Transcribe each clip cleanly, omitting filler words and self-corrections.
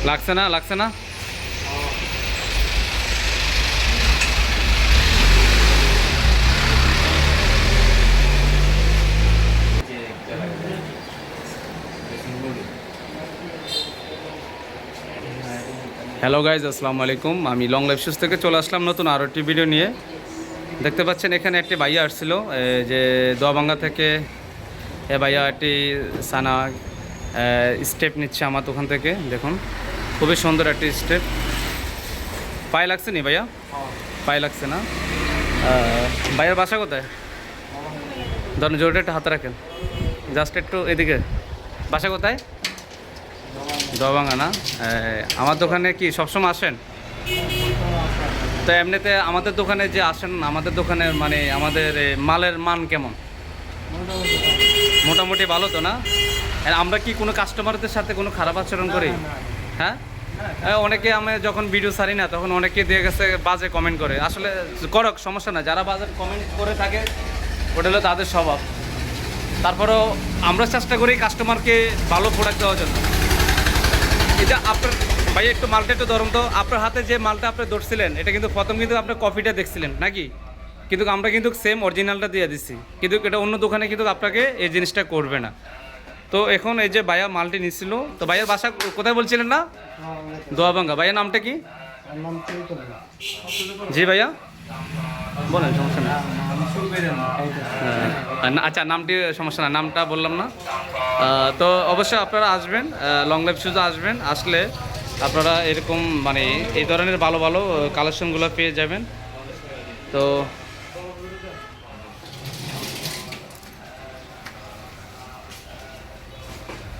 লাগছে না, লাগছে না? হ্যালো গাইজ, আসসালামু আলাইকুম। আমি লং লাইফ শুজ থেকে চলে আসলাম নতুন আরও একটি ভিডিও নিয়ে। দেখতে পাচ্ছেন এখানে একটি ভাইয়া আসছিল, যে দোয়াবাঙ্গা থেকে। ভাইয়া একটি সানা স্টেপ নিচ্ছে আমার ওখান থেকে। দেখুন, খুবই সুন্দর একটি স্টেপ। পায়ে লাগছে নি ভাইয়া? পায়ে লাগছে না? ভাইয়ার বাসা কোথায়? ধরুন জোরটা একটু হাতে রাখেন, জাস্ট একটু এদিকে। বাসা কোথায়? দোয়াবাঙ্গা না? আমার দোকানে কি সবসময় আসেন? তো এমনিতে আমাদের দোকানে যে আসেন, আমাদের দোকানের মানে আমাদের মালের মান কেমন? মোটামুটি ভালো তো না? আমরা কি কোনো কাস্টমারদের সাথে কোনো খারাপ আচরণ করি? হ্যাঁ, অনেকে আমি যখন ভিডিও ছাড়ি না তখন অনেকে দিয়ে গেছে বাজে কমেন্ট করে। আসলে করক, সমস্যা না, যারা বাজে কমেন্ট করে থাকে ওটা হলো তাদের স্বভাব। তারপরেও আমরা চেষ্টা করি কাস্টমারকে ভালো প্রোডাক্ট দেওয়ার জন্য। এটা আপনার ভাই একটু মালটা একটু ধরুন তো। আপনার হাতে যে মালটা আপনি ধরছিলেন এটা কিন্তু প্রথম কিন্তু আপনার কপিটা দেখছিলেন নাকি? কিন্তু আমরা কিন্তু সেম অরিজিনালটা দিয়ে দিচ্ছি, কিন্তু এটা অন্য দোকানে কিন্তু আপনাকে এই জিনিসটা করবে না। তো এখন এই যে ভাইয়া মালটি নিচ্ছিল, তো ভাইয়ার বাসা কোথায় বলছিলেন না? দোয়াবাঙ্গা। ভাইয়ার নামটা কি? জি ভাইয়া বলেন, সমস্যা নেই। আচ্ছা, নামটি সমস্যা না, নামটা বললাম না। তো অবশ্যই আপনারা আসবেন, লং লাইফ শুজে আসবেন। আসলে আপনারা এরকম মানে এই ধরনের ভালো ভালো কালেকশনগুলো পেয়ে যাবেন। তো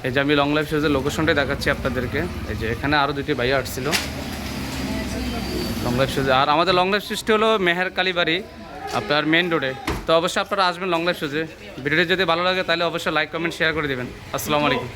এই যে আমি লং লাইফ শুজের লোকেশনটাই দেখাচ্ছি আপনাদেরকে। এই যে এখানে আরও দুটি ভাইয়া আসছিল লং লাইফ শুজে। আর আমাদের লং লাইফ শুজটি হলো মেহের কালীবাড়ি, আপনার মেন রোডে। তো অবশ্যই আপনারা আসবেন লং লাইফ শুজে। ভিডিওটি যদি ভালো লাগে তাহলে অবশ্যই লাইক কমেন্ট শেয়ার করে দেবেন। আসসালামু আলাইকুম।